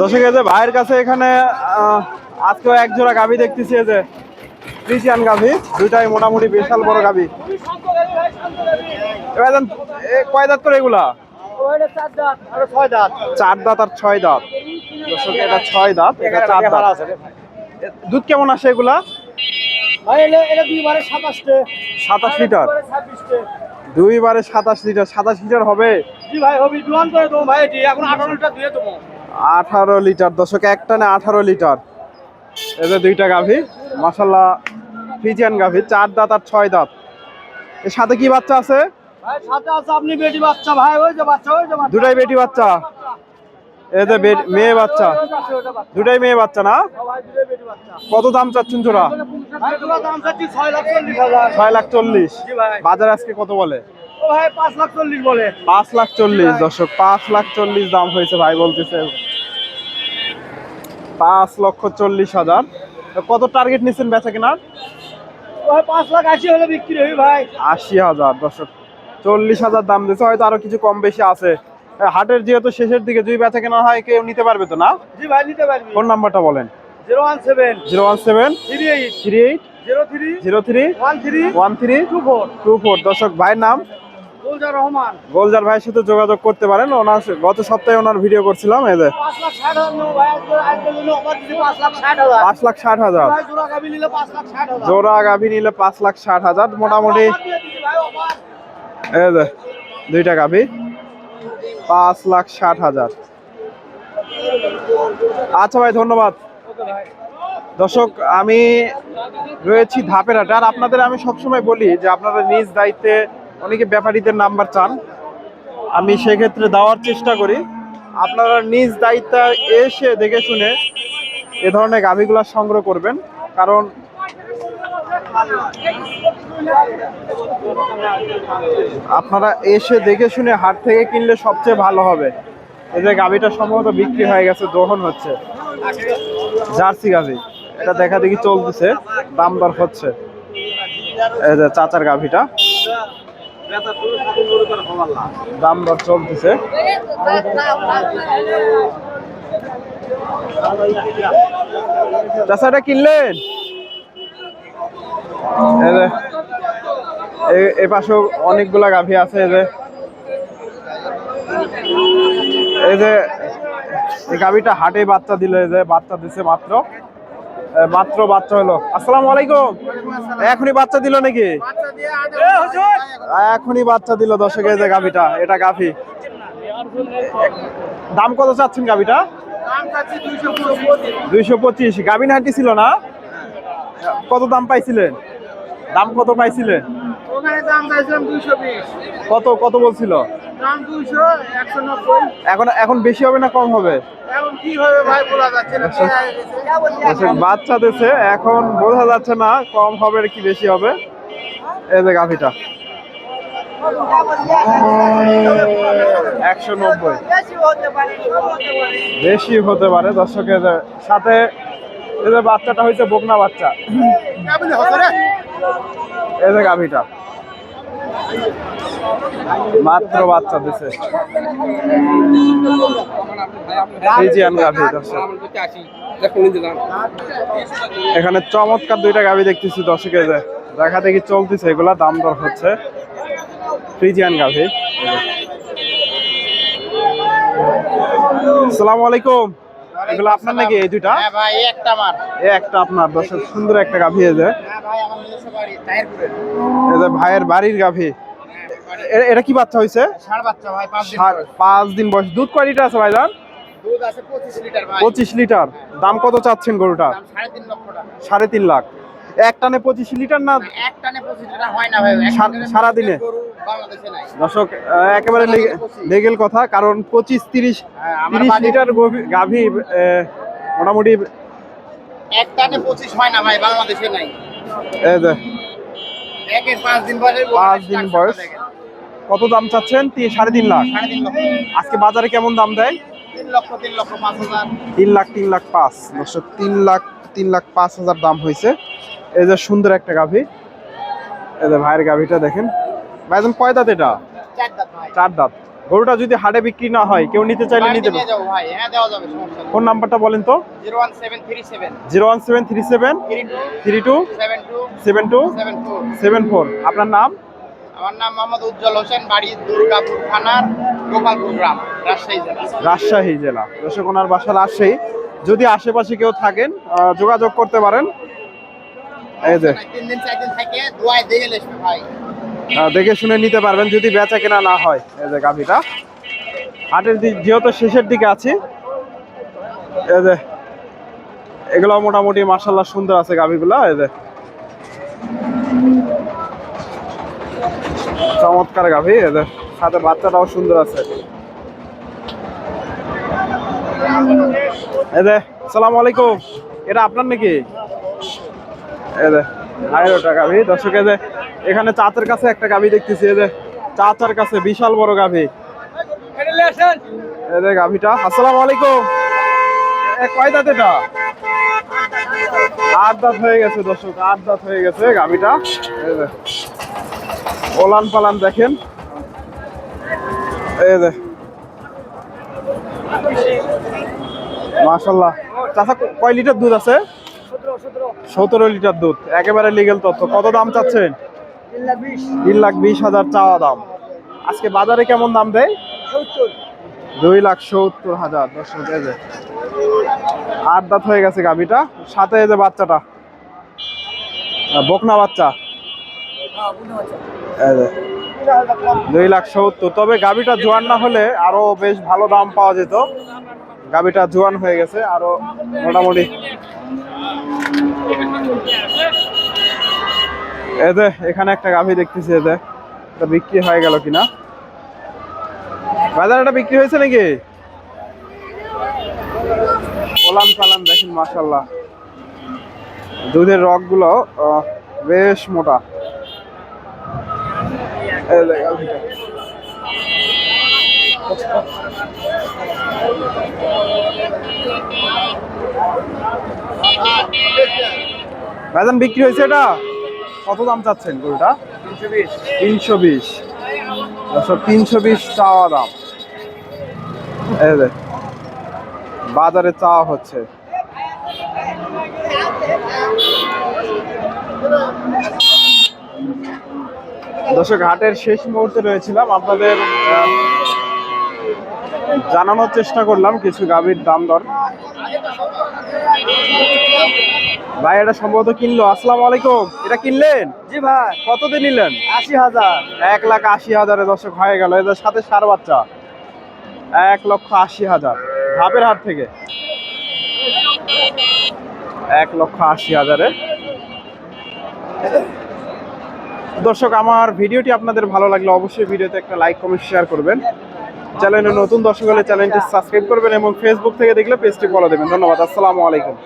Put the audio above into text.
দর্শক এই যে ভাইয়ের কাছে এখানে আজকেও এক জোড়া গাভী দেখতেছি, এই যে ফ্রিজিয়ান গাভী, দুইটাই মোটামুটি বিশাল বড় গাভী। এবার কয় দাঁত করে এগুলা? চার দাঁত আর ছয় দাঁত। দর্শক এটা ছয় দাঁত, এটা চার দাঁত। দুধ কেমন আসে এগুলা? 27 লিটার। 27 লিটার। 27 লিটার হবে? 18 লিটার। দর্শক এক টানে 18 লিটার। এই যে দুইটা গাভী মাশাআল্লাহ ফ্রিজিয়ান গাভী, চার দাঁত আর ছয় দাঁত। এর সাথে কি বাচ্চা আছে? দুটাই বেটি বাচ্চা। এই যে মেয়ে বাচ্চা, দুটাই মেয়ে বাচ্চা না? কত দাম চাচ্ছেন জোড়া? 6,40,000। বাজার আজকে কত বলে? 5,40,000। দর্শক 5,40,000 দাম হয়েছে, ভাই বলতেছে 5,40,000। কত টার্গেট নিচ্ছেন বেচা কেনার? 5,80,000 হলে বিক্রি হবে ভাই। 80,000। দর্শক 40,000 দাম দিচ্ছে, হয়তো আরো কিছু কম বেশি আছে। হাটের যেহেতু শেষের দিকে, যদি বেচা কেনা হয় কেউ নিতে পারবে তো না? জি ভাই, নিতে পারবে। ফোন নাম্বারটা বলেন। 017 38 03 13 24। দর্শক ভাইয়ের নাম গোলজার রহমান। গোলজার ভাইয়ের সাথে যোগাযোগ করতে পারেন। ওনার গত সপ্তাহে ওনার ভিডিও করছিলাম। এই যে 5,60,000। জোড়া গাভী নিলে 5,60,000 মোটামুটি। এই যে দুইটা গাভী 5,60,000। আচ্ছা ভাই, ধন্যবাদ। দর্শক আমি রয়েছি ধাপের হাটে, আর আপনাদের আমি সবসময় বলি যে আপনারা নিজ দায়িত্বে, অনেকে ব্যাপারীদের নাম্বার চান, আমি সেক্ষেত্রে দেওয়ার চেষ্টা করি। আপনারা নিজ দায়িত্বে এসে দেখে শুনে এ ধরনের গাভীগুলো সংগ্রহ করবেন, কারণ আপনারা এসে দেখে শুনে হাট থেকে কিনলে সবচেয়ে ভালো হবে। এই যে গাভীটা সম্ভবত বিক্রি হয়ে গেছে, দহন হচ্ছে, জার্সি গাভী। এটা দেখা দেখি চলতেছে, দাম দর হচ্ছে। এই যে চাচার গাভীটা, দাম দর চলতেছে। চাচা এটা কিনলেন? এই পাশেও অনেকগুলা গাভী আছে। এই যে এই গাভীটা হাটে বাচ্চা দিল, এই যে বাচ্চা দিছে মাত্র বাচ্চা হলো। আসসালামু আলাইকুম। এখনই বাচ্চা দিল নাকি? এখনই বাচ্চা দিল। দর্শক এই যে গাভীটা, এটা গাভী। দাম কত চাচ্ছেন গাভীটা? 225। গাভীন হাঁটি ছিল না? কত দাম পাইছিলেন? দাম কত পাইছিলেন? কত বলছিল? এখন বেশি হবে না কম হবে? বাচ্চা দিচ্ছে, এখন বোঝা যাচ্ছে না কম হবে কি বেশি হবে। এই যে গাভীটা 190। বেশি হতে পারে। দর্শকের সাথে এই যে বাচ্চাটা হয়েছে বকনা বাচ্চা। এই যে গাভীটা মাত্র বাচ্চা দিছে, ফ্রিজিয়ান গাভী। এখানে চমৎকার দুইটা গাভী দেখতেছি দর্শকের, দেখা দেখি চলতেছে, এগুলা দাম দর হচ্ছে। ফ্রিজিয়ান গাভী। আসসালামু আলাইকুম। এগুলো আপনার নাকি এই দুইটা? ভাই একটা আমার, একটা আপনার। দর্শক সুন্দর একটা গাভী। এই যে ভাইয়ের বাড়ির গাভী। এটা কি বাচ্চা হয়েছে? ষাঁড় বাচ্চা ভাই, 5 দিন বয়স। দুধ কয় লিটার আছে ভাইজান? দুধ আছে 25 লিটার ভাই। 25 লিটার। দাম কত চাচ্ছেন গরুটা? 3.5 লক্ষ টাকা। 3.5 লাখ। এক টানে 25 লিটার না? এক টানে 25 লিটার হয় না ভাই, সারাদিনে। বাংলাদেশে নাই দর্শক একেবারে লেগেল কথা, কারণ 25-30 লিটার গাভী মোটামুটি এক টানে 25 হয় না ভাই, বাংলাদেশে নাই। এই যে একের 5 দিন বয়স। 5 দিন বয়স। কত দাম চাচ্ছেন? 3.5 লাখ। 3.5 লক্ষ। আজকে বাজারে কেমন দাম দেয়? 3 লক্ষ 5,000। 3,05,000। দর্শক 3,05,000 দাম হয়েছে। এই যে সুন্দর একটা গাভী। এই যে ভাইয়ের গাভীটা দেখেন। ভাইজান কয় দাঁত এটা? 4 দাঁত ভাই। 4 দাঁত। গরুটা যদি হাটে বিক্রি না হয়, কেউ নিতে চাইলে বাড়িতে নিতে নিয়ে পারবে। যাবো ভাই, হ্যাঁ দেওয়া যাবে, সমস্যা নেই। ফোন নাম্বারটা বলেন তো। 01737 01737 32 32 72 72 74। 74। আপনার নাম? আমার নাম মোহাম্মদ উজ্জ্বল হোসেন, বাড়ি দুর্গাপুর থানার গোপালপুর গ্রাম, রাজশাহী জেলা। রাজশাহী জেলা। দর্শক ওনার বাসা রাজশাহী। যদি আশেপাশে কেউ থাকেন যোগাযোগ করতে পারেন। এই যে 3 দিন 4 দিন থেকে দোয়ায় দেখে লেসবে ভাই। দেখে শুনে নিতে পারবেন যদি বেচা কেনা না হয়। এই যে গাভীটা হাটের যেহেতু শেষের দিকে আছি, এই যে এগুলো মোটামুটি মাশাআল্লাহ সুন্দর আছে গাভীগুলো। এই যে চমৎকার গাভী, এই যে সাথে বাচ্চাটাও সুন্দর আছে। এই যে আসসালামু আলাইকুম, এটা আপনার নাকি? এই যে হাইরোটা গাভী। দর্শক এই যে এখানে চাচার কাছে একটা গাভী দেখতেছি। এই যে চাচার কাছে বিশাল বড় গাভী। এই যে গাভীটা। আসসালামু আলাইকুম, কয় দাঁত এটা? 8 দাঁত হয়ে গেছে দর্শক, 8 দাঁত হয়ে গেছে গাভীটা। এই যে ওলান পালান দেখেন। এই যে মাশাআল্লাহ। চাচা কয় লিটার দুধ আছে? 17 লিটার দুধ, একেবারে লিগেল তথ্য। কত দাম চাচ্ছেন? 3,20,000 চাওয়া দাম। আজকে বাজারে কেমন দাম দেয়? 2,70,000। দর্শক এই যে 8 দাঁত হয়ে গেছে গাভীটা, সাথে এই যে বাচ্চাটা বকনা বাচ্চা। এই যে 2,70,000। তবে গাভীটা জোয়ান না হলে আরো বেশ ভালো দাম পাওয়া যেত। গাভীটা জোয়ান হয়ে গেছে আরো মোটামুটি। এই যে এখানে একটা গাভী দেখতেছি, এই যে এটা বিক্রি হয়ে গেল কিনা। বাজার এটা বিক্রি হয়েছে নাকি? ওলান পালান দেখেন মাশাআল্লাহ, দুধের রগ গুলো বেশ মোটা। এই যে গাভীটা। ভাইজান বিক্রি হয়েছে এটা? কত দাম চাচ্ছেন গরুটা? 320। 320 চাওয়া দাম। এই যে বাজারে চাওয়া হচ্ছে। দর্শক হাটের শেষ মুহূর্তে রয়েছিলাম, আপনাদের জানানোর চেষ্টা করলাম কিছু গাভীর দাম দর। ভাই এটা সম্ভবত কিনলো। আসসালামু আলাইকুম, এটা কিনলেন? জি ভাই, কত দিয়ে নিলেন? 80,000। 1,80,000 দর্শক হয়ে গেল। এদের সাথে সার বাচ্চা 1,80,000 ধাপের হাট থেকে। 1,80,000-এ। দর্শক আমার ভিডিওটি আপনাদের ভালো লাগলে অবশ্যই ভিডিওতে একটা লাইক কমেন্ট শেয়ার করবেন। চ্যানেলে নতুন দর্শক হলে চ্যানেলটি সাবস্ক্রাইব করবেন এবং ফেসবুক থেকে দেখলে পেজটি ফলো দেবেন। ধন্যবাদ। আসসালামু আলাইকুম।